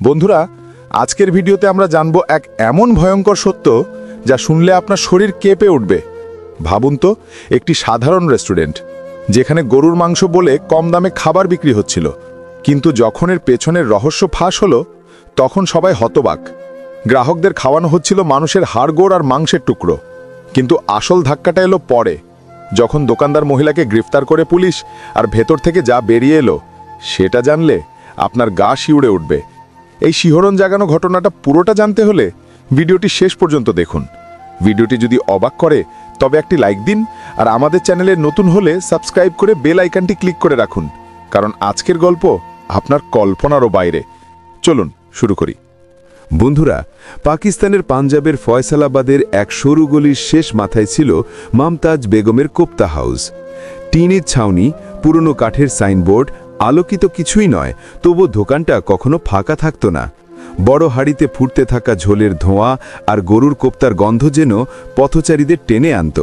বন্ধুরা, আজকের ভিডিওতে আমরা জানব এক এমন ভয়ঙ্কর সত্য যা শুনলে আপনার শরীর কেঁপে উঠবে। ভাবুন তো, একটি সাধারণ রেস্টুরেন্ট যেখানে গরুর মাংস বলে কম দামে খাবার বিক্রি হচ্ছিল, কিন্তু যখন এর পেছনের রহস্য ফাঁস হলো তখন সবাই হতবাক। গ্রাহকদের খাওয়ানো হচ্ছিল মানুষের হাড়গোড় আর মাংসের টুকরো। কিন্তু আসল ধাক্কাটা এলো পরে, যখন দোকানদার মহিলাকে গ্রেফতার করে পুলিশ আর ভেতর থেকে যা বেরিয়ে এলো সেটা জানলে আপনার গা শিউরে উঠবে। এই শিহরণ জাগানো ঘটনাটা পুরোটা জানতে হলে ভিডিওটি শেষ পর্যন্ত দেখুন। ভিডিওটি যদি অবাক করে তবে একটি লাইক দিন, আর আমাদের চ্যানেলে নতুন হলে সাবস্ক্রাইব করে বেল আইকনটি ক্লিক করে রাখুন, কারণ আজকের গল্প আপনার কল্পনারও বাইরে। চলুন শুরু করি। বন্ধুরা, পাকিস্তানের পাঞ্জাবের ফয়সালাবাদের এক সরু গলির শেষ মাথায় ছিল মমতাজ বেগমের কোপ্তা হাউস। টিনের ছাউনি, পুরনো কাঠের সাইনবোর্ড, আলোকিত কিছুই নয়, তবু দোকানটা কখনো ফাঁকা থাকত না। বড় হাড়িতে ফুটতে থাকা ঝোলের ধোঁয়া আর গরুর কোপ্তার গন্ধ যেন পথচারীদের টেনে আনত।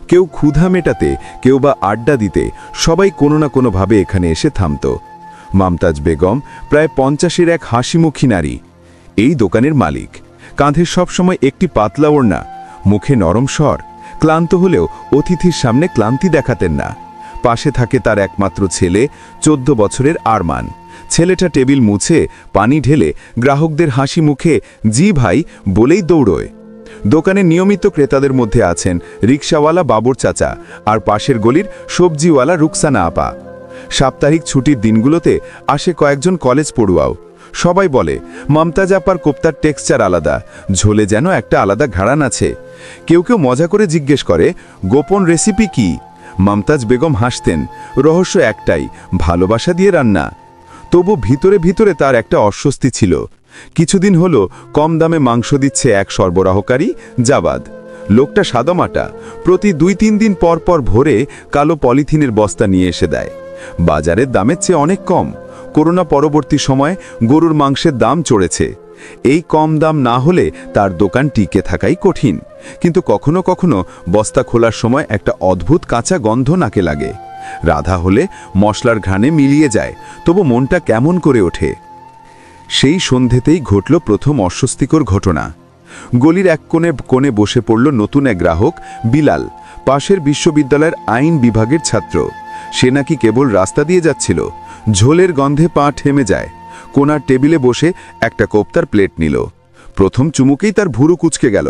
কেউ ক্ষুধা মেটাতে, কেউ বা আড্ডা দিতে, সবাই কোনো না কোনোভাবে এখানে এসে থামত। মমতাজ বেগম প্রায় 50-এর এক হাসিমুখী নারী, এই দোকানের মালিক। কাঁধে সবসময় একটি পাতলা ওড়না, মুখে নরম স্বর। ক্লান্ত হলেও অতিথির সামনে ক্লান্তি দেখাতেন না। পাশে থাকে তার একমাত্র ছেলে, 14 বছরের আরমান। ছেলেটা টেবিল মুছে পানি ঢেলে গ্রাহকদের হাসি মুখে জি ভাই বলেই দৌড়োয়। দোকানে নিয়মিত ক্রেতাদের মধ্যে আছেন রিকশাওয়ালা বাবুর চাচা আর পাশের গলির সবজিওয়ালা রুকসানা আপা। সাপ্তাহিক ছুটির দিনগুলোতে আসে কয়েকজন কলেজ পড়ুয়াও। সবাই বলে মমতাজ আপার কোপ্তার টেক্সচার আলাদা, ঝোলে যেন একটা আলাদা ঘ্রাণ আছে। কেউ কেউ মজা করে জিজ্ঞেস করে, গোপন রেসিপি কি? মমতাজ বেগম হাসতেন, রহস্য একটাই, ভালোবাসা দিয়ে রান্না। তবু ভিতরে ভিতরে তার একটা অস্বস্তি ছিল। কিছুদিন হলো কম দামে মাংস দিচ্ছে এক সরবরাহকারী, জাবাদ। লোকটা সাদামাটা, প্রতি 2-3 দিন পর পর ভরে কালো পলিথিনের বস্তা নিয়ে এসে দেয়। বাজারের দামের চেয়ে অনেক কম। করোনা পরবর্তী সময়ে গরুর মাংসের দাম চড়েছে। এই কম দাম না হলে তার দোকান টিকে থাকাই কঠিন। কিন্তু কখনো কখনো বস্তা খোলার সময় একটা অদ্ভুত কাঁচা গন্ধ নাকে লাগে। রাধা হলে মশলার ঘ্রাণে মিলিয়ে যায়, তবু মনটা কেমন করে ওঠে। সেই সন্ধেতেই ঘটল প্রথম অস্বস্তিকর ঘটনা। গলির এক কোণে বসে পড়ল নতুন এক গ্রাহক, বিলাল, পাশের বিশ্ববিদ্যালয়ের আইন বিভাগের ছাত্র। সে নাকি কেবল রাস্তা দিয়ে যাচ্ছিল। ঝোলের গন্ধে পা থেমে যায়। কোনার টেবিলে বসে একটা কোপ্তার প্লেট নিল। প্রথম চুমুকেই তার ভুরু কুঁচকে গেল।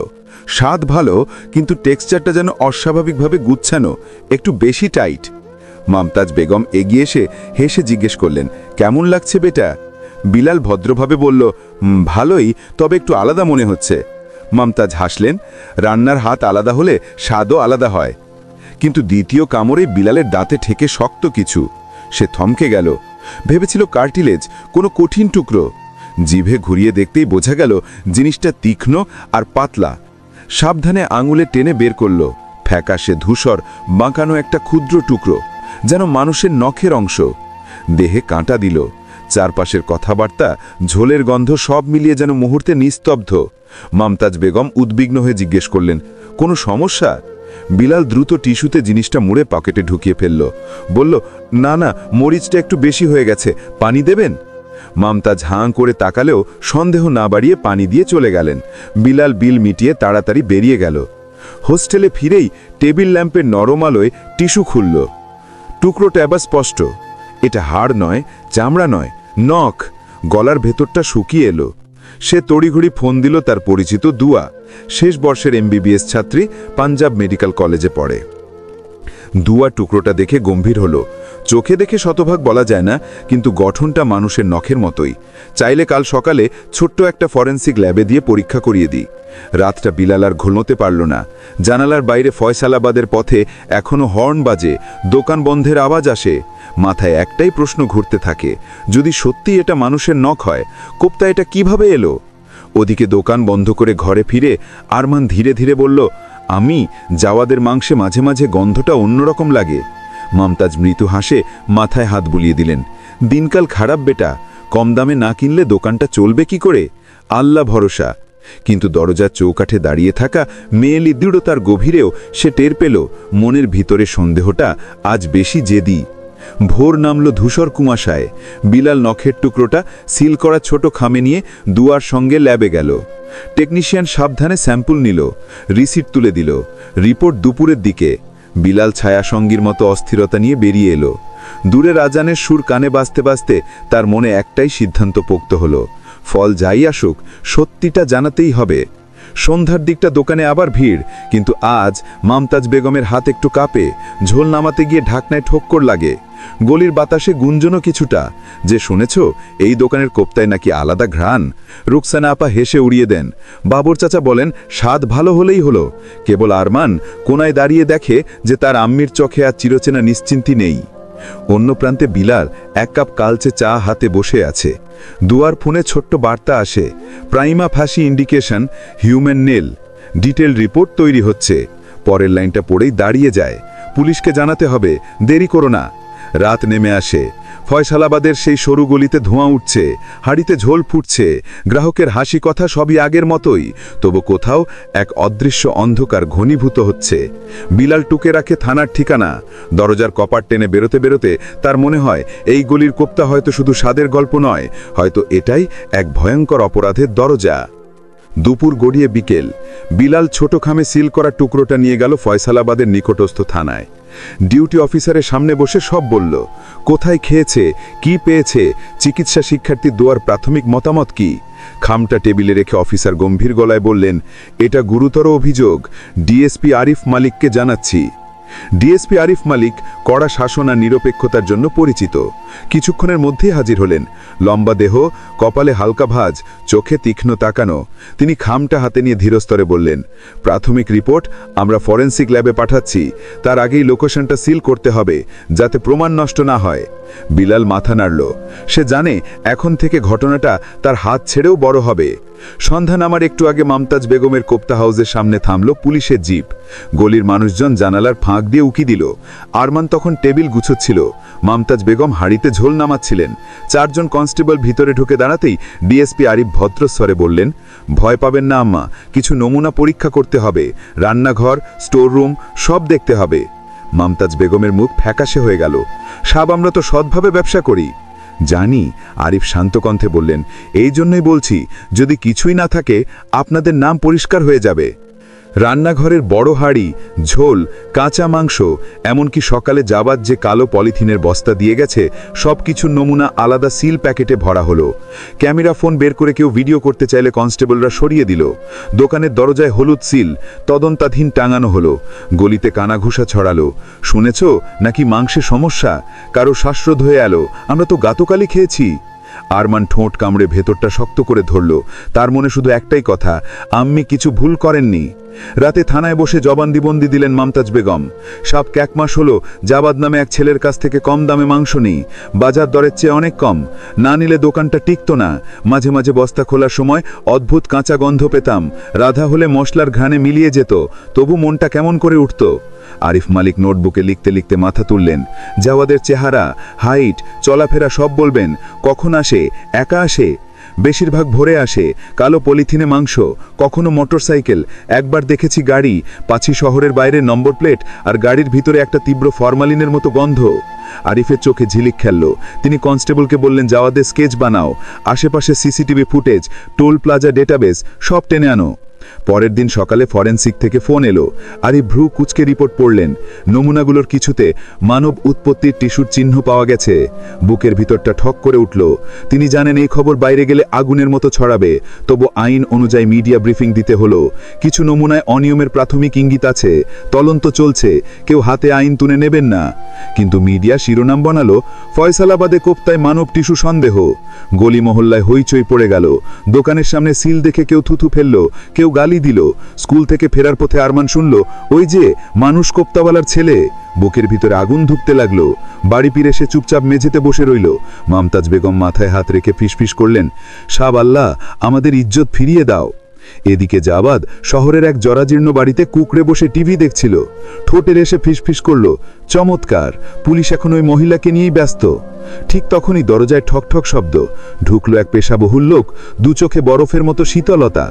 স্বাদ ভালো, কিন্তু টেক্সচারটা যেন অস্বাভাবিকভাবে গুচ্ছানো, একটু বেশি টাইট। মমতাজ বেগম এগিয়ে এসে হেসে জিজ্ঞেস করলেন, কেমন লাগছে বেটা? বিলাল ভদ্রভাবে বলল, ভালোই, তবে একটু আলাদা মনে হচ্ছে। মমতাজ হাসলেন, রান্নার হাত আলাদা হলে স্বাদও আলাদা হয়। কিন্তু দ্বিতীয় কামড়ে বিলালের দাঁতে ঠেকে শক্ত কিছু। সে থমকে গেল। ভেবেছিল কার্টিলেজ, কোনো কঠিন টুকরো। জিভে ঘুরিয়ে দেখতেই বোঝা গেল জিনিসটা তীক্ষ্ণ আর পাতলা। সাবধানে আঙুলে টেনে বের করল। ফ্যাকাশে ধূসর বাঁকানো একটা ক্ষুদ্র টুকরো, যেন মানুষের নখের অংশ। দেহে কাঁটা দিল। চারপাশের কথাবার্তা, ঝোলের গন্ধ সব মিলিয়ে যেন মুহূর্তে নিস্তব্ধ। মমতাজ বেগম উদ্বিগ্ন হয়ে জিজ্ঞেস করলেন, কোনো সমস্যা? বিলাল দ্রুত টিস্যুতে জিনিসটা মুড়ে পকেটে ঢুকিয়ে ফেলল। বলল, না না, মরিচটা একটু বেশি হয়ে গেছে, পানি দেবেন? মমতাজ হাঁ করে তাকালেও সন্দেহ না বাড়িয়ে পানি দিয়ে চলে গেলেন। বিলাল বিল মিটিয়ে তাড়াতাড়ি বেরিয়ে গেল। হোস্টেলে ফিরেই টেবিল ল্যাম্পের নরম আলোয় টিস্যু খুলল। টুকরোটা এবার স্পষ্ট। এটা হাড় নয়, চামড়া নয়, নখ। গলার ভেতরটা শুকিয়ে এলো। সে তড়িঘড়ি ফোন দিল তার পরিচিত দুয়া। শেষ বর্ষের MBBS ছাত্রী, পাঞ্জাব মেডিকেল কলেজে পড়ে। দুয়া টুকরোটা দেখে গম্ভীর হলো। চোখে দেখে শতভাগ বলা যায় না, কিন্তু গঠনটা মানুষের নখের মতোই। চাইলে কাল সকালে ছোট্ট একটা ফরেন্সিক ল্যাবে দিয়ে পরীক্ষা করিয়ে দিই। রাতটা বিলাল আর ঘুমোতে পারল না। জানালার বাইরে ফয়সালাবাদের পথে এখনো হর্ন বাজে, দোকান বন্ধের আওয়াজ আসে। মাথায় একটাই প্রশ্ন ঘুরতে থাকে, যদি সত্যি এটা মানুষের নখ হয়, কোপ্তা এটা কিভাবে এলো? ওদিকে দোকান বন্ধ করে ঘরে ফিরে আরমান ধীরে ধীরে বলল, আমি জাওয়াদের মাংসে মাঝে মাঝে গন্ধটা অন্যরকম লাগে। মমতাজ মৃদু হাসে মাথায় হাত বুলিয়ে দিলেন, দিনকাল খারাপ বেটা, কম দামে না কিনলে দোকানটা চলবে কি করে? আল্লাহ ভরসা। কিন্তু দরজার চৌকাঠে দাঁড়িয়ে থাকা মেয়েলি দৃঢ়তার গভীরেও সে টের পেল মনের ভিতরে সন্দেহটা আজ বেশি জেদি। ভোর নামল ধূসর কুয়াশায়। বিলাল নখের টুকরোটা সিল করা ছোট খামে নিয়ে দুয়ার সঙ্গে ল্যাবে গেল। টেকনিশিয়ান সাবধানে স্যাম্পল নিল, রিসিট তুলে দিল। রিপোর্ট দুপুরের দিকে। বিলাল ছায়াসঙ্গীর মতো অস্থিরতা নিয়ে বেরিয়ে এলো। দূরে আজানের সুর কানে বাজতে বাজতে তার মনে একটাই সিদ্ধান্ত পোক্ত হলো, ফল যাই আসুক সত্যিটা জানাতেই হবে। সন্ধ্যার দিকটা দোকানে আবার ভিড়, কিন্তু আজ মমতাজ বেগমের হাত একটু কাঁপে। ঝোল নামাতে গিয়ে ঢাকনায় ঠোক্কর লাগে। গলির বাতাসে গুঞ্জনও কিছুটা, যে শুনেছ এই দোকানের কোপ্তায় নাকি আলাদা ঘ্রাণ। রুকসানা আপা হেসে উড়িয়ে দেন। বাবর চাচা বলেন স্বাদ ভালো হলেই হলো। কেবল আরমান কোনায় দাঁড়িয়ে দেখে যে তার আম্মির চোখে আর চিরচেনা নিশ্চিন্তি নেই। অন্য প্রান্তে বিলাল এক কাপ কালচে চা হাতে বসে আছে। দুয়ার ফোনে ছোট্ট বার্তা আসে, prima facie indication human nail, detail report তৈরি হচ্ছে। পরের লাইনটা পড়েই দাঁড়িয়ে যায়, পুলিশকে জানাতে হবে, দেরি করো না। রাত নেমে আসে। ফয়সালাবাদের সেই সরু গলিতে ধোঁয়া উঠছে, হাড়িতে ঝোল ফুটছে, গ্রাহকের হাসি কথা সবই আগের মতোই, তবু কোথাও এক অদৃশ্য অন্ধকার ঘনীভূত হচ্ছে। বিলাল টুকে রাখে থানার ঠিকানা। দরজার কপাট টেনে বেরোতে বেরোতে তার মনে হয় এই গলির কোপ্তা হয়তো শুধু স্বাদের গল্প নয়, হয়তো এটাই এক ভয়ঙ্কর অপরাধের দরজা। দুপুর গড়িয়ে বিকেল। বিলাল ছোট খামে সিল করা টুকরোটা নিয়ে গেল ফয়সালাবাদের নিকটস্থ থানায়। ডিউটি অফিসারের সামনে বসে সব বলল, কোথায় খেয়েছে, কি পেয়েছে, চিকিৎসা শিক্ষার্থীর দোয়ার প্রাথমিক মতামত কি। খামটা টেবিলে রেখে অফিসার গম্ভীর গলায় বললেন, এটা গুরুতর অভিযোগ, ডিএসপি আরিফ মালিককে জানাচ্ছি। ডিএসপি আরিফ মালিক কড়া শাসন আর নিরপেক্ষতার জন্য পরিচিত। কিছুক্ষণের মধ্যেই হাজির হলেন। লম্বা দেহ, কপালে হালকা ভাঁজ, চোখে তীক্ষ্ণ তাকানো। তিনি খামটা হাতে নিয়ে ধীরস্তরে বললেন, প্রাথমিক রিপোর্ট আমরা ফরেনসিক ল্যাবে পাঠাচ্ছি। তার আগেই লোকেশনটা সিল করতে হবে, যাতে প্রমাণ নষ্ট না হয়। বিলাল মাথা নাড়ল। সে জানে এখন থেকে ঘটনাটা তার হাত ছেড়েও বড় হবে। সন্ধ্যা নামার একটু আগে মমতাজ বেগমের কোপ্তা হাউসের সামনে থামল পুলিশের জিপ। গলির মানুষজন জানালার ফাঁক দিয়ে উকি দিল। আরমান তখন টেবিল গুছোচ্ছিল। মমতাজ বেগম হাড়িতে ঝোল নামাচ্ছিলেন। চারজন কনস্টেবল ভিতরে ঢুকে দাঁড়াতেই ডিএসপি আরিফ ভদ্রস্বরে বললেন, ভয় পাবেন না আম্মা, কিছু নমুনা পরীক্ষা করতে হবে, রান্নাঘর, স্টোর রুম সব দেখতে হবে। মমতাজ বেগমের মুখ ফ্যাকাশে হয়ে গেল। সাব আমরা তো সৎভাবে ব্যবসা করি। জানি, আরিফ শান্ত কণ্ঠে বললেন, এই জন্যই বলছি, যদি কিছুই না থাকে আপনাদের নাম পরিষ্কার হয়ে যাবে। রান্নাঘরের বড় হাঁড়ি, ঝোল, কাঁচা মাংস, এমনকি সকালে জাবাদ যে কালো পলিথিনের বস্তা দিয়ে গেছে সব কিছুর নমুনা আলাদা সিল প্যাকেটে ভরা হলো। ক্যামেরা ফোন বের করে কেউ ভিডিও করতে চাইলে কনস্টেবলরা সরিয়ে দিল। দোকানের দরজায় হলুদ সিল তদন্তাধীন টাঙানো হলো। গলিতে কানাঘুষা ছড়ালো, শুনেছ নাকি মাংসে সমস্যা, কারো শ্বাসরোধ হয়ে এলো, আমরা তো গাতকালই খেয়েছি। আরমান ঠোঁট কামড়ে ভেতরটা শক্ত করে ধরল। তার মনে শুধু একটাই কথা, আম্মি কিছু ভুল করেননি। রাতে থানায় বসে জবানদিবন্দি দিলেন মমতাজ বেগম। সাব এক মাস হলো জাবাদ নামে এক ছেলের কাছ থেকে কম দামে মাংস নেই, বাজার দরের চেয়ে অনেক কম। না নিলে দোকানটা টিকতো না। মাঝে মাঝে বস্তা খোলার সময় অদ্ভুত কাঁচা গন্ধ পেতাম, রাধা হলে মশলার ঘ্রাণে মিলিয়ে যেত, তবু মনটা কেমন করে উঠত। আরিফ মালিক নোটবুকে লিখতে লিখতে মাথা তুললেন। জাওয়াদের চেহারা, হাইট, চলাফেরা সব বলবেন। কখন আসে, একা আসে, বেশিরভাগ ভোরে আসে, কালো পলিথিনে মাংস, কখনো মোটরসাইকেল, একবার দেখেছি গাড়ি, পাছি শহরের বাইরে নম্বর প্লেট, আর গাড়ির ভিতরে একটা তীব্র ফরমালিনের মতো গন্ধ। আরিফের চোখে ঝিলিক খেলল। তিনি কনস্টেবলকে বললেন, জাওয়াদের স্কেচ বানাও, আশেপাশে CCTV footage, toll plaza database সব টেনে আনো। পরের দিন সকালে ফরেনসিক থেকে ফোন এলো। আরিফ ভ্রু কুচকে রিপোর্ট পড়লেন। নমুনাগুলোর কিছুতে মানব উৎপত্তির টিস্যুর চিহ্ন পাওয়া গেছে। বুকের ভিতরটা ঠক করে উঠল। তিনি জানেন এই খবর বাইরে গেলে আগুনের মতো ছড়াবে, তবু আইন অনুযায়ী মিডিয়া ব্রিফিং দিতে হলো। কিছু নমুনায় অনিয়মের প্রাথমিক ইঙ্গিত আছে, তদন্ত চলছে, কেউ হাতে আইন তুলে নেবেন না। কিন্তু মিডিয়া শিরোনাম বানালো, ফয়সালাবাদে কোপ্তায় মানব টিস্যু সন্দেহ। গলি মহল্লায় হইচই পড়ে গেল। দোকানের সামনে সিল দেখে কেউ থুথু ফেলল, কেউ গালি দিল। স্কুল থেকে ফেরার পথে আরমান শুনল, ওই যে মানুষ কোপ্তাওয়ালার ছেলে। বুকের ভিতরে আগুন ধুকতে লাগলো। বাড়ি ফিরে সে চুপচাপ মেঝেতে বসে রইল। মমতাজ বেগম মাথায় হাত রেখে ফিসফিস করলেন, সাব আল্লাহ আমাদের ইজ্জত ফিরিয়ে দাও। এদিকে জাবাদ শহরের এক জরাজীর্ণ বাড়িতে কুকড়ে বসে টিভি দেখছিল। ঠোঁটের এসে ফিসফিস করল, চমৎকার, পুলিশ এখন ওই মহিলাকে নিয়েই ব্যস্ত। ঠিক তখনই দরজায় ঠকঠক শব্দ। ঢুকলো এক পেশাবহুল লোক, দু চোখে বরফের মতো শীতলতা।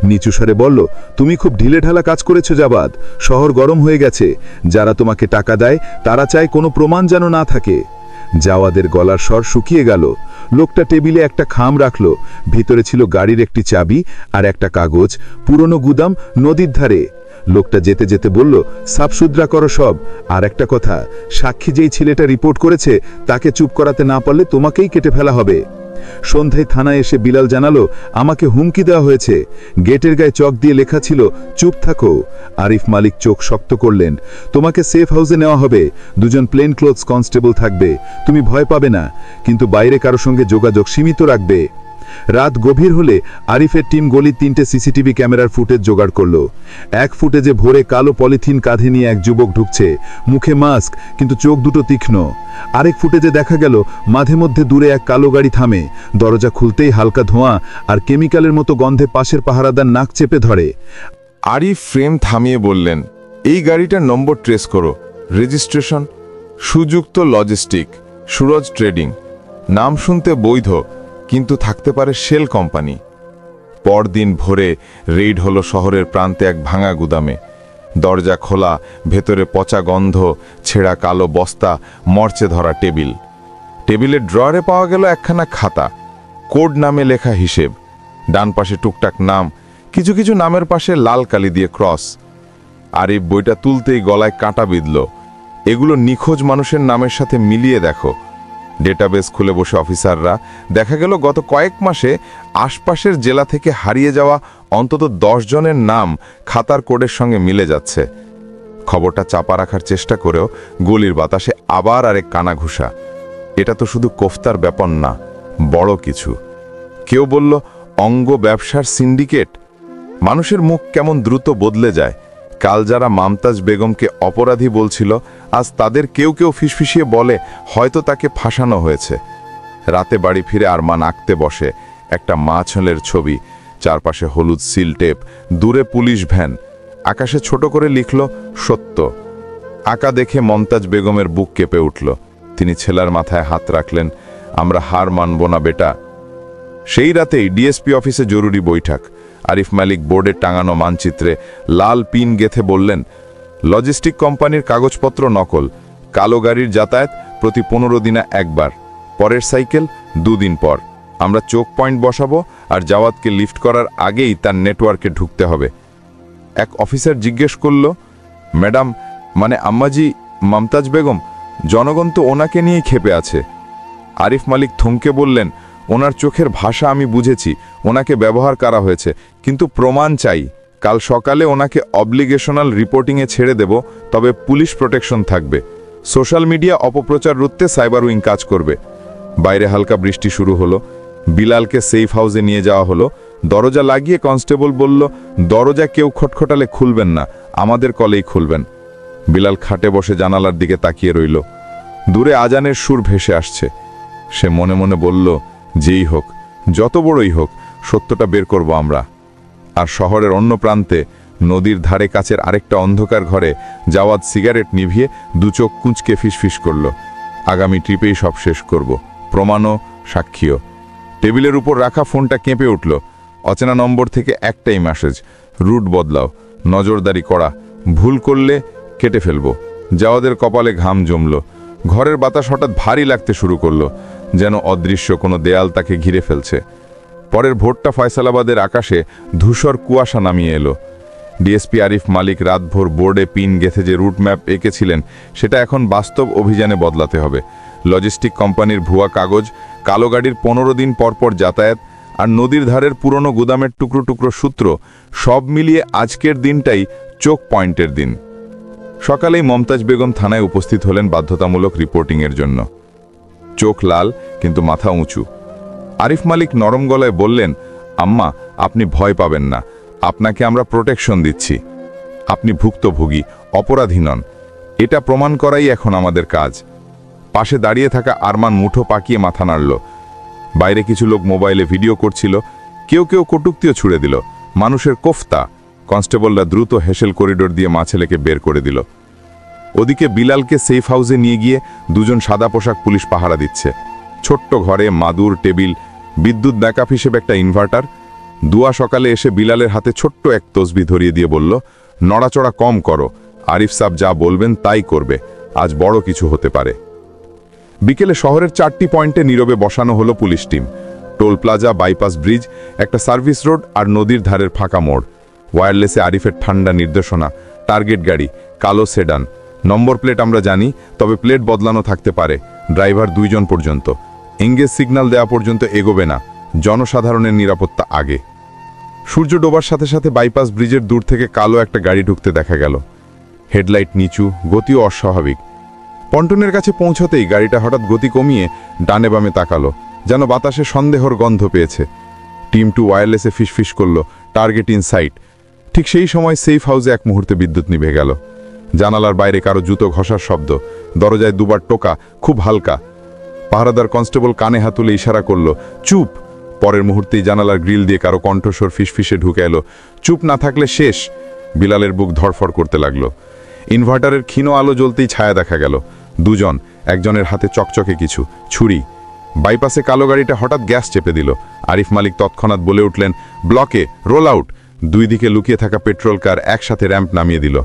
নিচু স্বরে বলল, তুমি খুব ঢিলেঢালা কাজ করেছো জাবাদ, শহর গরম হয়ে গেছে। যারা তোমাকে টাকা দেয় তারা চায় কোনো প্রমাণ যেন না থাকে। জাওয়াদের গলার স্বর শুকিয়ে গেল। লোকটা টেবিলে একটা খাম রাখল, ভিতরে ছিল গাড়ির একটি চাবি আর একটা কাগজ, পুরনো গুদাম, নদীর ধারে। লোকটা যেতে যেতে বলল, সাফসুদ্রা করো সব। আর একটা কথা, সাক্ষী যেই ছেলেটা রিপোর্ট করেছে তাকে চুপ করাতে না পারলে তোমাকেই কেটে ফেলা হবে। সন্ধ্যায় থানায় এসে বিলাল জানালো, আমাকে হুমকি দেওয়া হয়েছে। গেটের গায়ে চক দিয়ে লেখা ছিল, চুপ থাকো। আরিফ মালিক চোখ শক্ত করলেন, তোমাকে সেফ হাউসে নেওয়া হবে, 2জন প্লেন ক্লোথস কনস্টেবল থাকবে, তুমি ভয় পাবে না, কিন্তু বাইরে কারো সঙ্গে যোগাযোগ সীমিত রাখবে। রাত গভীর হলে আরিফের টিম গলির 3টে সিসিটিভি ক্যামেরার ফুটেজ জোগাড় করলো। এক ফুটেজে ভরে কালো পলিথিন কাঁধে নিয়ে এক যুবক ঢুকছে, মুখে মাস্ক, কিন্তু চোখ দুটো তীক্ষ্ণ। আরেক ফুটেজে দেখা গেল মাঝে মধ্যে দূরে এক কালো গাড়ি থামে, দরজা খুলতেই হালকা ধোঁয়া আর কেমিক্যালের মতো গন্ধে পাশের পাহারাদার নাক চেপে ধরে। আরিফ ফ্রেম থামিয়ে বললেন, এই গাড়িটার নম্বর ট্রেস করো, রেজিস্ট্রেশন সুযুক্ত লজিস্টিক, সুরজ ট্রেডিং। নাম শুনতে বৈধ, কিন্তু থাকতে পারে শেল কোম্পানি। পরদিন ভোরে রেইড হলো শহরের প্রান্তে এক ভাঙা গুদামে। দরজা খোলা, ভেতরে পচা গন্ধ, ছেঁড়া কালো বস্তা, মরচে ধরা টেবিল। টেবিলের ড্রয়ারে পাওয়া গেল একখানা খাতা, কোড নামে লেখা হিসেব, ডান পাশে টুকটাক নাম, কিছু কিছু নামের পাশে লাল কালি দিয়ে ক্রস। আরিফ বইটা তুলতেই গলায় কাঁটা বিঁধল। এগুলো নিখোঁজ মানুষের নামের সাথে মিলিয়ে দেখো। ডেটাবেস খুলে বসে অফিসাররা, দেখা গেল গত কয়েক মাসে আশপাশের জেলা থেকে হারিয়ে যাওয়া অন্তত 10 জনের নাম খাতার কোডের সঙ্গে মিলে যাচ্ছে। খবরটা চাপা রাখার চেষ্টা করেও গলির বাতাসে আবার আরেক কানাঘুষা। এটা তো শুধু কোফতার ব্যাপার না, বড় কিছু। কেউ বলল, অঙ্গ ব্যবসার সিন্ডিকেট। মানুষের মুখ কেমন দ্রুত বদলে যায়। কাল যারা মমতাজ বেগমকে অপরাধী বলছিল, আজ তাদের কেউ কেউ ফিসফিসিয়ে বলে হয়তো তাকে ফাঁসানো হয়েছে। রাতে বাড়ি ফিরে আরমান আঁকতে বসে, একটা মাছলের ছবি, চারপাশে হলুদ সিল টেপ, দূরে পুলিশ ভ্যান, আকাশে ছোট করে লিখল সত্য। আঁকা দেখে মমতাজ বেগমের বুক কেঁপে উঠল। তিনি ছেলের মাথায় হাত রাখলেন, আমরা হার মানব না বেটা। সেই রাতেই ডিএসপি অফিসে জরুরি বৈঠক। আরিফ মালিক বোর্ডে টাঙানো মানচিত্রে লাল পিন গেথে বললেন, লজিস্টিক কোম্পানির কাগজপত্র নকল, কালো গাড়ির যাতায়াত প্রতি 15 দিনে একবার, পরের সাইকেল 2 দিন পর। আমরা চোক পয়েন্ট বসাবো, আর জাওয়াদকে লিফট করার আগেই তার নেটওয়ার্কে ঢুকতে হবে। এক অফিসার জিজ্ঞেস করল, ম্যাডাম, মানে আম্মাজি মমতাজ বেগম? জনগণ তো ওনাকে নিয়েই ক্ষেপে আছে। আরিফ মালিক থমকে বললেন, ওনার চোখের ভাষা আমি বুঝেছি, ওনাকে ব্যবহার করা হয়েছে, কিন্তু প্রমাণ চাই। কাল সকালে ওনাকে অব্লিগেশনাল রিপোর্টিংয়ে ছেড়ে দেব, তবে পুলিশ প্রোটেকশন থাকবে। সোশ্যাল মিডিয়া অপপ্রচার রুখতে সাইবার উইং কাজ করবে। বাইরে হালকা বৃষ্টি শুরু হলো। বিলালকে সেফ হাউসে নিয়ে যাওয়া হলো। দরজা লাগিয়ে কনস্টেবল বলল, দরজা কেউ খটখটালে খুলবেন না, আমাদের কলেই খুলবেন। বিলাল খাটে বসে জানালার দিকে তাকিয়ে রইল। দূরে আজানের সুর ভেসে আসছে। সে মনে মনে বলল, যেই হোক, যত বড়ই হোক, সত্যটা বের করব আমরা। আর শহরের অন্য প্রান্তে নদীর ধারে কাছের আরেকটা অন্ধকার ঘরে জাওয়াদ সিগারেট নিভিয়ে 2 চোখ কুঁচকে ফিসফিস করল, আগামী ট্রিপেই সব শেষ করব, প্রমাণও সাক্ষীও। টেবিলের উপর রাখা ফোনটা কেঁপে উঠল। অচেনা নম্বর থেকে একটাই মেসেজ, রুট বদলাও, নজরদারি করা, ভুল করলে কেটে ফেলব। জাওয়াদের কপালে ঘাম জমল। ঘরের বাতাস হঠাৎ ভারী লাগতে শুরু করলো, যেন অদৃশ্য কোনো দেয়াল তাকে ঘিরে ফেলছে। পরের ভোরটা ফয়সালাবাদের আকাশে ধূসর কুয়াশা নামিয়ে এলো। ডিএসপি আরিফ মালিক রাতভর বোর্ডে পিন গেথে যে রুট ম্যাপ এঁকেছিলেন, সেটা এখন বাস্তব অভিযানে বদলাতে হবে। লজিস্টিক কোম্পানির ভুয়া কাগজ, কালো গাড়ির 15 দিন পরপর যাতায়াত, আর নদীর ধারের পুরনো গুদামের টুকরো টুকরো সূত্র, সব মিলিয়ে আজকের দিনটাই চোক পয়েন্টের দিন। সকালেই মমতাজ বেগম থানায় উপস্থিত হলেন বাধ্যতামূলক রিপোর্টিংয়ের জন্য। চোখ লাল, কিন্তু মাথা উঁচু। আরিফ মালিক নরম গলায় বললেন, আম্মা, আপনি ভয় পাবেন না, আপনাকে আমরা প্রোটেকশন দিচ্ছি। আপনি ভুক্তভোগী, অপরাধী নন। এটা প্রমাণ করাই এখন আমাদের কাজ। পাশে দাঁড়িয়ে থাকা আরমান মুঠো পাকিয়ে মাথা নাড়ল। বাইরে কিছু লোক মোবাইলে ভিডিও করছিল, কেউ কেউ কটূক্তিও ছুড়ে দিল। মানুষের কোফতা। কনস্টেবলরা দ্রুত হেসেল করিডোর দিয়ে মাছেলেকে বের করে দিল। ওদিকে বিলালকে সেফ হাউসে নিয়ে গিয়ে 2 জন সাদা পোশাক পুলিশ পাহারা দিচ্ছে। ছোট্ট ঘরে মাদুর, টেবিল, বিদ্যুৎ ব্যাকআপ হিসেবে একটা ইনভার্টার। দুয়া সকালে এসে বিলালের হাতে ছোট্ট এক তসবি ধরিয়ে দিয়ে বলল, নড়াচড়া কম করো, আরিফ সাহেব যা বলবেন তাই করবে, আজ বড় কিছু হতে পারে। বিকেলে শহরের 4টি পয়েন্টে নীরবে বসানো হলো police team. Toll plaza, bypass bridge, একটা সার্ভিস রোড আর নদীর ধারের ফাঁকা মোড়। ওয়্যারলেসে আরিফের ঠান্ডা নির্দেশনা, টার্গেট গাড়ি, কালো সেডান। নম্বর প্লেট আমরা জানি, তবে প্লেট বদলানো থাকতে পারে। ড্রাইভার 2 জন পর্যন্ত। এঙ্গেজ সিগন্যাল দেওয়া পর্যন্ত এগোবে না, জনসাধারণের নিরাপত্তা আগে। সূর্য ডোবার সাথে সাথে বাইপাস ব্রিজের দূর থেকে কালো একটা গাড়ি ঢুকতে দেখা গেল। হেডলাইট নিচু, গতিও অস্বাভাবিক। পন্টনের কাছে পৌঁছতেই গাড়িটা হঠাৎ গতি কমিয়ে ডানে বামে তাকালো, যেন বাতাসে সন্দেহর গন্ধ পেয়েছে। টিম 2 ওয়্যারলেসে ফিসফিস করল, টার্গেট ইন সাইট। ঠিক সেই সময় সেফ হাউসে এক মুহূর্তে বিদ্যুৎ নিভে গেল। জানালার বাইরে কারো জুতো ঘষার শব্দ, দরজায় 2 বার টোকা, খুব হালকা। পাহারাদার কনস্টেবল কানে হাত তুলে ইশারা করল, চুপ। পরের মুহূর্তেই জানালার গ্রিল দিয়ে কারো কণ্ঠস্বর ফিসফিসে ঢুকে এলো, চুপ না থাকলে শেষ। বিলালের বুক ধড়ফড় করতে লাগলো। ইনভার্টারের ক্ষীণ আলো জ্বলতেই ছায়া দেখা গেল। 2 জন, একজনের হাতে চকচকে কিছু, ছুরি। বাইপাসে কালো গাড়িটা হঠাৎ গ্যাস চেপে দিল। আরিফ মালিক তৎক্ষণাৎ বলে উঠলেন, ব্লকে, রোল আউট। 2 দিকে লুকিয়ে থাকা পেট্রোল কার একসাথে র্যাম্প নামিয়ে দিল।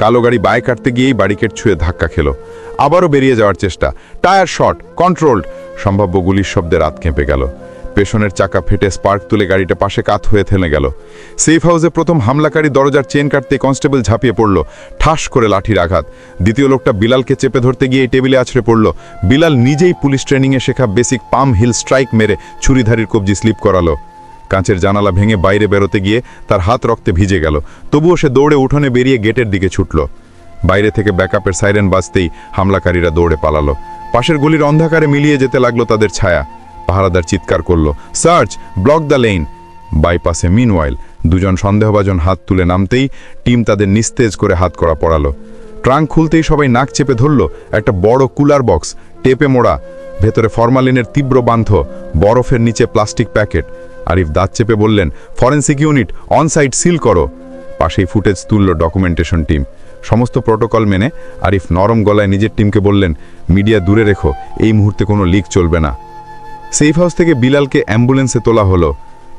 কালো গাড়ি বায়ে কাটতে গিয়েই ব্যারিকেড ছুঁয়ে ধাক্কা খেল। আবারও বেরিয়ে যাওয়ার চেষ্টা, টায়ার শর্ট, কন্ট্রোলড। সম্ভাব্য গুলির শব্দে রাত কেঁপে গেল। পেছনের চাকা ফেটে স্পার্ক তুলে গাড়িটা পাশে কাত হয়ে থেমে গেল। সেফ হাউসে প্রথম হামলাকারী দরজার চেন কাটতে কনস্টেবল ঝাঁপিয়ে পড়ল, ঠাস করে লাঠির আঘাত। দ্বিতীয় লোকটা বিলালকে চেপে ধরতে গিয়ে টেবিলে আছড়ে পড়ল। বিলাল নিজেই পুলিশ ট্রেনিংয়ে শেখা বেসিক পাম হিল স্ট্রাইক মেরে ছুরিধারীর কবজি স্লিপ করালো। কাঁচের জানালা ভেঙে বাইরে বেরোতে গিয়ে তার হাত রক্তে ভিজে গেল। তবুও সে দৌড়ে উঠোনে বেরিয়ে গেটের দিকে ছুটল। বাইরে থেকে ব্যাকআপের সাইরেন বাজতেই হামলাকারীরা দৌড়ে পালালো। পাশের গলির অন্ধকারে মিলিয়ে যেতে লাগলো তাদের ছায়া। পাহারাদার চিৎকার করল, সার্চ, ব্লক দ্য লেন। বাইপাসে মিনওয়াইল 2 জন সন্দেহভাজন হাত তুলে নামতেই টিম তাদের নিস্তেজ করে হাত করা পড়ালো। ট্রাঙ্ক খুলতেই সবাই নাক চেপে ধরল। একটা বড় কুলার বক্স, টেপে মোড়া, ভেতরে ফরমালিনের তীব্র বান্ধ, বরফের নিচে প্লাস্টিক প্যাকেট। আরিফ দাঁত চেপে বললেন, forensic unit on site seal করো। পাশেই ফুটেজ তুলল ডকুমেন্টেশন টিম। সমস্ত প্রোটোকল মেনে আরিফ নরম গলায় নিজের টিমকে বললেন, মিডিয়া দূরে রেখো, এই মুহূর্তে কোনো লিক চলবে না। সেফ হাউস থেকে বিলালকে অ্যাম্বুলেন্সে তোলা হলো।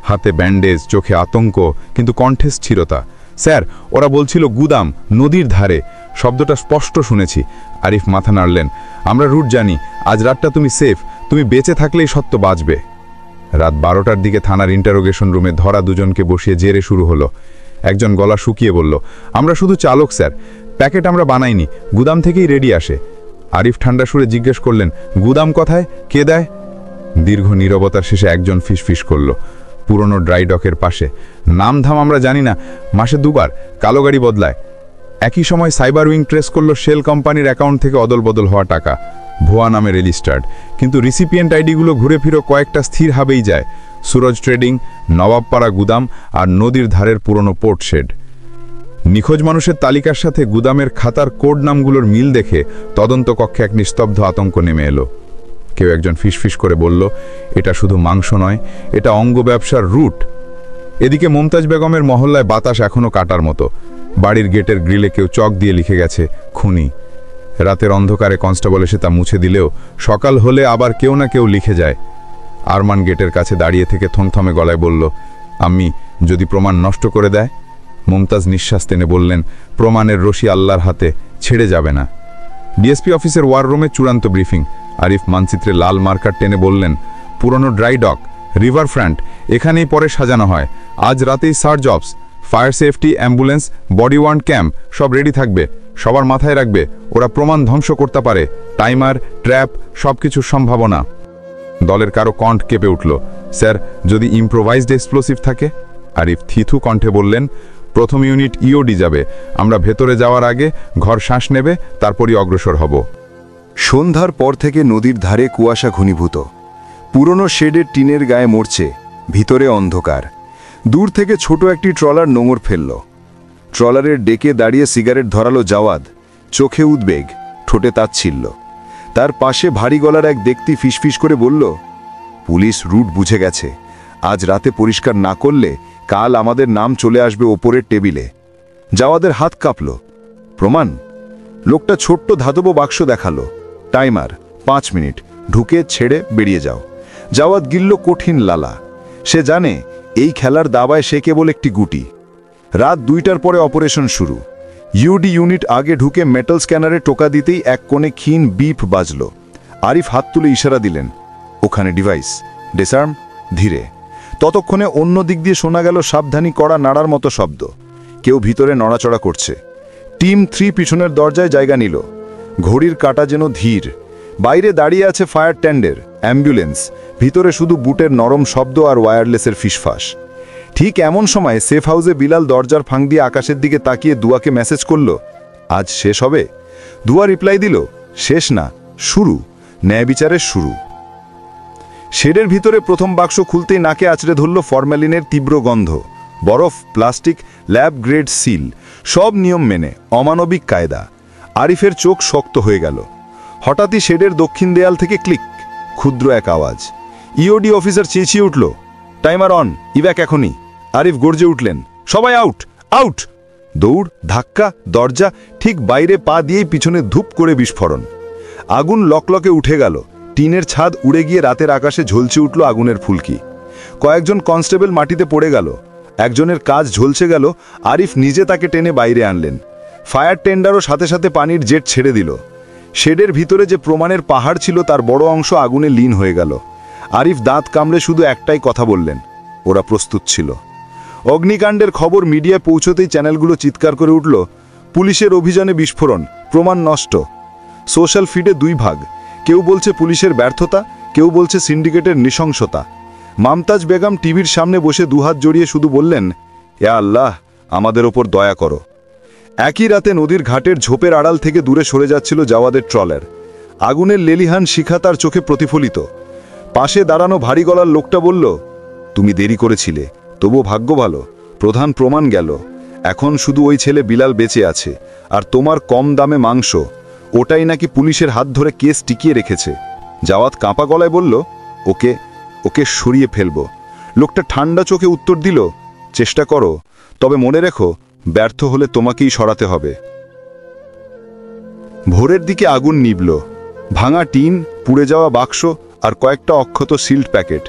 হাতে ব্যান্ডেজ, চোখে আতঙ্ক, কিন্তু কণ্ঠে স্থিরতা। স্যার, ওরা বলছিল গুদাম, নদীর ধারে। শব্দটা স্পষ্ট শুনেছি। আরিফ মাথা নাড়লেন, আমরা রুট জানি। আজ রাতটা তুমি সেফ, তুমি বেঁচে থাকলেই সত্য বাঁচবে। রাত 12টার দিকে থানার ইন্টারোগেশন রুমে ধরা 2 জনকে বসিয়ে জেরে শুরু হলো। একজন গলা শুকিয়ে বলল, আমরা শুধু চালক স্যার, প্যাকেট আমরা বানাইনি, গুদাম থেকেই রেডি আসে। আরিফ ঠান্ডা সুরে জিজ্ঞেস করলেন, গুদাম কোথায়, কে দেয়? দীর্ঘ নীরবতার শেষে একজন ফিসফিস করল, পুরনো ড্রাই ডকের পাশে। নাম ধাম আমরা জানি না, মাসে 2 বার কালো গাড়ি বদলায়। একই সময় সাইবার উইং ট্রেস করল শেল কোম্পানির অ্যাকাউন্ট থেকে অদল বদল হওয়া টাকা, ভুয়া নামে রেজিস্টার্ড। কিন্তু রিসিপিয়েন্ট আইডিগুলো ঘুরে ফিরে কয়েকটা স্থির হাবেই যায়, সুরজ ট্রেডিং, নবাবপাড়া গুদাম আর নদীর ধারের পুরনো পোর্ট শেড। নিখোঁজ মানুষের তালিকার সাথে গুদামের খাতার কোড নামগুলোর মিল দেখে তদন্ত কক্ষে এক নিস্তব্ধ আতঙ্ক নেমে এলো। কেউ একজন ফিসফিস করে বলল, এটা শুধু মাংস নয়, এটা অঙ্গ ব্যবসার রুট। এদিকে মুমতাজ বেগমের মহল্লায় বাতাস এখনও কাটার মতো। বাড়ির গেটের গ্রিলে কেউ চক দিয়ে লিখে গেছে, খুনি। রাতের অন্ধকারে কনস্টেবল এসে তা মুছে দিলেও সকাল হলে আবার কেউ না কেউ লিখে যায়। আরমান গেটের কাছে দাঁড়িয়ে থেকে থমথমে গলায় বলল, আমি যদি প্রমাণ নষ্ট করে দেয়? মুমতাজ নিঃশ্বাস টেনে বললেন, প্রমাণের রশি আল্লাহর হাতে, ছেড়ে যাবে না। ডিএসপি অফিসের ওয়ার রুমে চূড়ান্ত ব্রিফিং। আরিফ মানচিত্রে লাল মার্কার টেনে বললেন, পুরনো ড্রাই ডক, রিভার ফ্রন্ট, এখানেই পরে সাজানো হয়। আজ রাতেই search ops, fire safety, ambulance, body worn camp সব রেডি থাকবে। সবার মাথায় রাখবে, ওরা প্রমাণ ধ্বংস করতে পারে। টাইমার, ট্র্যাপ, সব কিছুর সম্ভাবনা। দলের কারো কণ্ঠ কেঁপে উঠল, স্যার, যদি ইম্প্রোভাইজড এক্সপ্লোসিভ থাকে? আরিফ থিথু কণ্ঠে বললেন, প্রথম ইউনিট ইওডি যাবে। আমরা ভেতরে যাওয়ার আগে ঘর শ্বাস নেবে, তারপরই অগ্রসর হব। সন্ধ্যার পর থেকে নদীর ধারে কুয়াশা ঘনীভূত। পুরনো শেডের টিনের গায়ে মরছে, ভিতরে অন্ধকার। দূর থেকে ছোট একটি ট্রলার নোঙর ফেলল। ট্রলারের ডেকে দাঁড়িয়ে সিগারেট ধরালো জাওয়াদ, চোখে উদ্বেগ, ঠোঁটে তাচ্ছিল্য। তার পাশে ভারী গলার এক ব্যক্তি ফিসফিস করে বলল, পুলিশ রুট বুঝে গেছে। আজ রাতে পরিষ্কার না করলে কাল আমাদের নাম চলে আসবে ওপরের টেবিলে। জাওয়াদের হাত কাঁপল। প্রমাণ? লোকটা ছোট্ট ধাতব বাক্স দেখালো। টাইমার, 5 মিনিট, ঢুকে ছেড়ে বেরিয়ে যাও। জাওয়াদ গিলল কঠিন লালা। সে জানে এই খেলার দাবায় সে কেবল একটি গুটি। রাত 2টার পরে অপারেশন শুরু। ইউডি ইউনিট আগে ঢুকে মেটাল স্ক্যানারে টোকা দিতেই এক কোণে ক্ষীণ বিপ বাজল। আরিফ হাত তুলে ইশারা দিলেন, ওখানে ডিভাইস, ডিসআর্ম, ধীরে। ততক্ষণে অন্য দিক দিয়ে শোনা গেল সাবধানী করা নাড়ার মতো শব্দ। কেউ ভিতরে নড়াচড়া করছে। টিম 3 পিছনের দরজায় জায়গা নিল। ঘড়ির কাঁটা যেন ধীর। বাইরে দাঁড়িয়ে আছে ফায়ার ট্যান্ডের, অ্যাম্বুলেন্স, ভিতরে শুধু বুটের নরম শব্দ আর ওয়্যারলেসের ফিসফাস। ঠিক এমন সময় সেফ হাউসে বিলাল দরজার ফাঁক দিয়ে আকাশের দিকে তাকিয়ে দুয়াকে মেসেজ করল, আজ শেষ হবে। দুয়া রিপ্লাই দিল, শেষ না, শুরু, ন্যায় বিচারের শুরু। শেডের ভিতরে প্রথম বাক্স খুলতেই নাকে আছড়ে ধরল ফরম্যালিনের তীব্র গন্ধ। বরফ, প্লাস্টিক, ল্যাব গ্রেড সিল, সব নিয়ম মেনে, অমানবিক কায়দা। আরিফের চোখ শক্ত হয়ে গেল। হঠাৎই শেডের দক্ষিণ দেয়াল থেকে ক্লিক, ক্ষুদ্র এক আওয়াজ। ইওডি অফিসার চেঁচিয়ে উঠল, টাইমার অন, ইভ্যাক এখনই। আরিফ গর্জে উঠলেন, সবাই আউট, আউট। দৌড়, ধাক্কা, দরজা, ঠিক বাইরে পা দিয়েই পিছনে ধূপ করে বিস্ফোরণ। আগুন লকলকে উঠে গেল। টিনের ছাদ উড়ে গিয়ে রাতের আকাশে ঝলছে উঠল আগুনের ফুলকি। কয়েকজন কনস্টেবল মাটিতে পড়ে গেল। একজনের কাজ ঝলসে গেল। আরিফ নিজে তাকে টেনে বাইরে আনলেন। ফায়ার টেন্ডারও সাথে সাথে পানির জেট ছেড়ে দিল। শেডের ভিতরে যে প্রমাণের পাহাড় ছিল তার বড় অংশ আগুনে লীন হয়ে গেল। আরিফ দাঁত কামড়ে শুধু একটাই কথা বললেন, ওরা প্রস্তুত ছিল। অগ্নিকাণ্ডের খবর মিডিয়ায় পৌঁছতেই চ্যানেলগুলো চিৎকার করে উঠল, পুলিশের অভিযানে বিস্ফোরণ, প্রমাণ নষ্ট। সোশ্যাল ফিডে 2 ভাগ, কেউ বলছে পুলিশের ব্যর্থতা, কেউ বলছে সিন্ডিকেটের নৃশংসতা। মমতাজ বেগম টিভির সামনে বসে দুহাত জড়িয়ে শুধু বললেন, ইয়া আল্লাহ, আমাদের ওপর দয়া করো। একই রাতে নদীর ঘাটের ঝোপের আড়াল থেকে দূরে সরে যাচ্ছিল জাওয়াদের ট্রলার। আগুনের লেলিহান শিখা তার চোখে প্রতিফলিত। পাশে দাঁড়ানো ভারী গলার লোকটা বলল, তুমি দেরি করেছিলে, তবুও ভাগ্য ভালো, প্রধান প্রমাণ গেল। এখন শুধু ওই ছেলে বিলাল বেঁচে আছে, আর তোমার কম দামে মাংস, ওটাই নাকি পুলিশের হাত ধরে কেস টিকিয়ে রেখেছে। জাওয়াদ কাঁপা গলায় বলল, ওকে ওকে সরিয়ে ফেলব। লোকটা ঠান্ডা চোখে উত্তর দিল, চেষ্টা করো, তবে মনে রেখো, ব্যর্থ হলে তোমাকেই সরাতে হবে। ভোরের দিকে আগুন নিভল। ভাঙা টিন, পুড়ে যাওয়া বাক্স আর কয়েকটা অক্ষত সিল্ড প্যাকেট।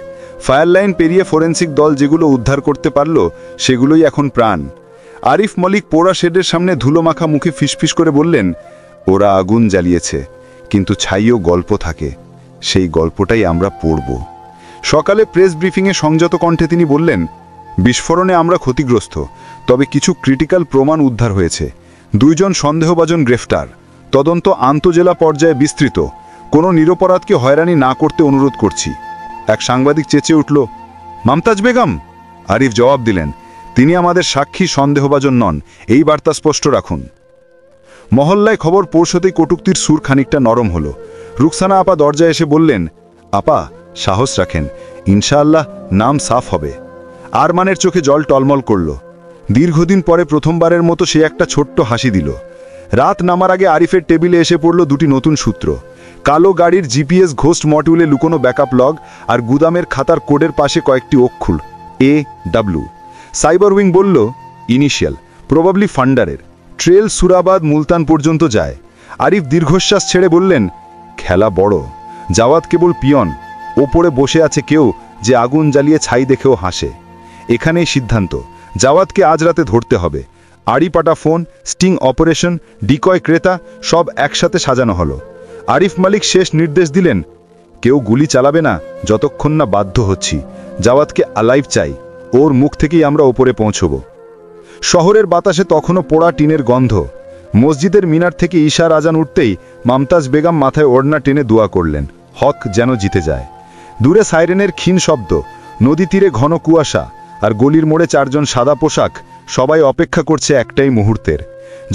ফায়ার লাইন পেরিয়ে ফরেন্সিক দল যেগুলো উদ্ধার করতে পারল সেগুলোই এখন প্রাণ। আরিফ মলিক পোড়া শেডের সামনে ধুলোমাখা মুখে ফিসফিস করে বললেন, ওরা আগুন জ্বালিয়েছে, কিন্তু ছাইও গল্প থাকে, সেই গল্পটাই আমরা পড়ব। সকালে প্রেস ব্রিফিংয়ে সংযত কণ্ঠে তিনি বললেন, বিস্ফোরণে আমরা ক্ষতিগ্রস্ত, তবে কিছু ক্রিটিক্যাল প্রমাণ উদ্ধার হয়েছে। 2 জন সন্দেহভাজন গ্রেফতার। তদন্ত আন্তজেলা পর্যায়ে বিস্তৃত। কোনো নিরপরাধকে হয়রানি না করতে অনুরোধ করছি। এক সাংবাদিক চেঁচিয়ে উঠল, মমতাজ বেগম। আরিফ জবাব দিলেন, তিনি আমাদের সাক্ষী, সন্দেহভাজন নন, এই বার্তা স্পষ্ট রাখুন। মহল্লায় খবর পৌঁছতেই কটূক্তির সুর খানিকটা নরম হলো। রুকসানা আপা দরজায় এসে বললেন, আপা সাহস রাখেন, ইনশাআল্লাহ নাম সাফ হবে। আরমানের চোখে জল টলমল করল। দীর্ঘদিন পরে প্রথমবারের মতো সে একটা ছোট্ট হাসি দিল। রাত নামার আগে আরিফের টেবিলে এসে পড়ল 2টি নতুন সূত্র। কালো গাড়ির জিপিএস ঘোস্ট মডিউলে লুকোনো ব্যাকআপ লগ, আর গুদামের খাতার কোডের পাশে কয়েকটি অক্ষর AW। সাইবার উইং বলল, ইনিশিয়াল, প্রবাবলি ফান্ডারের। ট্রেল সুরাবাদ মুলতান পর্যন্ত যায়। আরিফ দীর্ঘশ্বাস ছেড়ে বললেন, খেলা বড়। জাওয়াদ কেবল পিয়ন, ওপরে বসে আছে কেউ যে আগুন জ্বালিয়ে ছাই দেখেও হাসে। এখানেই সিদ্ধান্ত, জাওয়াদকে আজ রাতে ধরতে হবে। আড়িপাটা ফোন, স্টিং অপারেশন, ডিকয় ক্রেতা, সব একসাথে সাজানো হলো। আরিফ মালিক শেষ নির্দেশ দিলেন, কেউ গুলি চালাবে না যতক্ষণ না বাধ্য হচ্ছি। জাওয়াদকে আলাইভ চাই, ওর মুখ থেকেই আমরা ওপরে পৌঁছব। শহরের বাতাসে তখনও পোড়া টিনের গন্ধ। মসজিদের মিনার থেকে ঈশার আজান উঠতেই মমতাজ বেগম মাথায় ওড়না টেনে দোয়া করলেন, হক যেন জিতে যায়। দূরে সাইরেনের ক্ষীণ শব্দ, নদী তীরে ঘন কুয়াশা, আর গলির মোড়ে 4 জন সাদা পোশাক, সবাই অপেক্ষা করছে একটাই মুহূর্তের,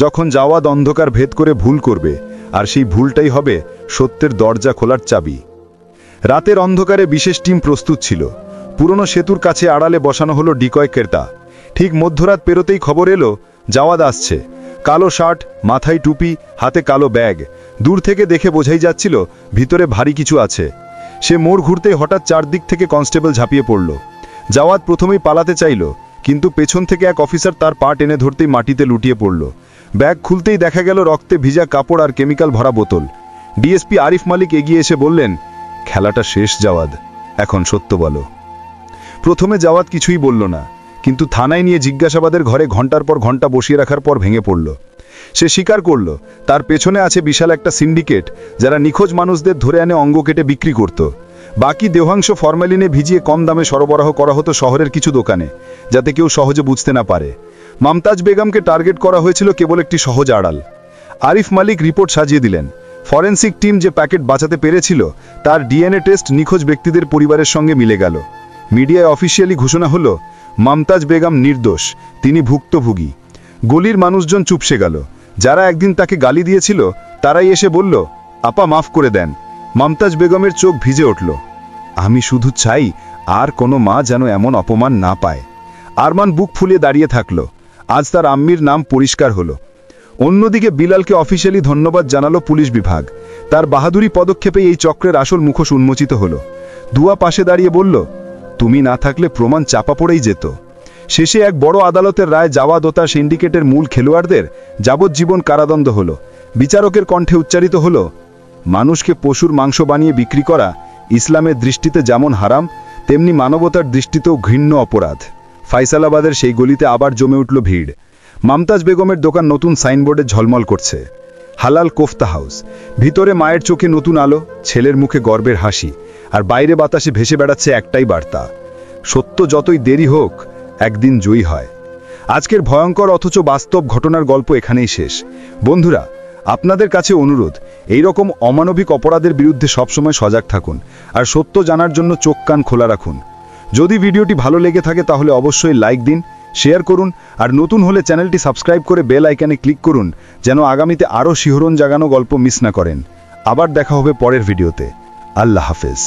যখন জাওয়াদ অন্ধকার ভেদ করে ভুল করবে, আর সেই ভুলটাই হবে সত্যের দরজা খোলার চাবি। রাতের অন্ধকারে বিশেষ টিম প্রস্তুত ছিল। পুরনো সেতুর কাছে আড়ালে বসানো হলো ডিকয় ক্রেতা। ঠিক মধ্যরাত পেরোতেই খবর এলো, জাওয়াদ আসছে। কালো শার্ট, মাথায় টুপি, হাতে কালো ব্যাগ। দূর থেকে দেখে বোঝাই যাচ্ছিল ভিতরে ভারী কিছু আছে। সে মোড় ঘুরতেই হঠাৎ চারদিক থেকে কনস্টেবল ঝাঁপিয়ে পড়ল। জাওয়াদ প্রথমেই পালাতে চাইল, কিন্তু পেছন থেকে এক অফিসার তার পা টেনে ধরতেই মাটিতে লুটিয়ে পড়ল। ব্যাগ খুলতেই দেখা গেল রক্তে ভিজা কাপড় আর কেমিক্যাল ভরা বোতল। ডিএসপি আরিফ মালিক এগিয়ে এসে বললেন, খেলাটা শেষ জাওয়াদ, এখন সত্য বলো। প্রথমে জাওয়াদ কিছুই বলল না, কিন্তু থানায় নিয়ে জিজ্ঞাসাবাদের ঘরে ঘন্টার পর ঘন্টা বসিয়ে রাখার পর ভেঙে পড়ল। সে স্বীকার করল তার পেছনে আছে বিশাল একটা সিন্ডিকেট, যারা নিখোঁজ মানুষদের ধরে এনে অঙ্গ কেটে বিক্রি করত। বাকি দেহাংশ ফরমালিনে ভিজিয়ে কম দামে সরবরাহ করা হতো শহরের কিছু দোকানে, যাতে কেউ সহজে বুঝতে না পারে। মমতাজ বেগমকে টার্গেট করা হয়েছিল কেবল একটি সহজ আড়াল। আরিফ মালিক রিপোর্ট সাজিয়ে দিলেন। ফরেন্সিক টিম যে প্যাকেট বাঁচাতে পেরেছিল তার ডিএনএ টেস্ট নিখোঁজ ব্যক্তিদের পরিবারের সঙ্গে মিলে গেল। মিডিয়ায় অফিসিয়ালি ঘোষণা হলো মমতাজ বেগম নির্দোষ, তিনি ভুক্তভোগী। গলির মানুষজন চুপসে গেল। যারা একদিন তাকে গালি দিয়েছিল তারাই এসে বলল, আপা মাফ করে দেন। মমতাজ বেগমের চোখ ভিজে উঠল। আমি শুধু চাই আর কোনো মা যেন এমন অপমান না পায়। আরমান বুক ফুলিয়ে দাঁড়িয়ে থাকল। আজ তার আম্মির নাম পরিষ্কার হলো। অন্যদিকে বিলালকে অফিসিয়ালি ধন্যবাদ জানালো পুলিশ বিভাগ। তার বাহাদুরি পদক্ষেপে এই চক্রের আসল মুখোশ উন্মোচিত হলো। দুয়া পাশে দাঁড়িয়ে বলল, তুমি না থাকলে প্রমাণ চাপা পড়েই যেত। শেষে এক বড় আদালতের রায় জাওয়াদ ও তার সিন্ডিকেটের মূল খেলোয়াড়দের যাবজ্জীবন কারাদণ্ড হলো। বিচারকের কণ্ঠে উচ্চারিত হলো, মানুষকে পশুর মাংস বানিয়ে বিক্রি করা ইসলামের দৃষ্টিতে যেমন হারাম, তেমনি মানবতার দৃষ্টিতেও ঘৃণ্য অপরাধ। ফাইসালাবাদের সেই গলিতে আবার জমে উঠল ভিড়। মমতাজ বেগমের দোকান নতুন সাইনবোর্ডে ঝলমল করছে, হালাল কোফতা হাউস। ভিতরে মায়ের চোখে নতুন আলো, ছেলের মুখে গর্বের হাসি, আর বাইরে বাতাসে ভেসে বেড়াচ্ছে একটাই বার্তা, সত্য যতই দেরি হোক একদিন জয়ী হয়। আজকের ভয়ঙ্কর অথচ বাস্তব ঘটনার গল্প এখানেই শেষ। বন্ধুরা, আপনাদের কাছে অনুরোধ, এই রকম অমানবিক অপরাধের বিরুদ্ধে সবসময় সজাগ থাকুন আর সত্য জানার জন্য চোখ কান খোলা রাখুন। যদি ভিডিওটি ভালো লেগে থাকে তাহলে অবশ্যই লাইক দিন, শেয়ার করুন, আর নতুন হলে চ্যানেলটি সাবস্ক্রাইব করে বেল আইকনে ক্লিক করুন, যেন আগামীতে আরও শিহরণ জাগানো গল্প মিস না করেন। আবার দেখা হবে পরের ভিডিওতে। আল্লাহ হাফেজ।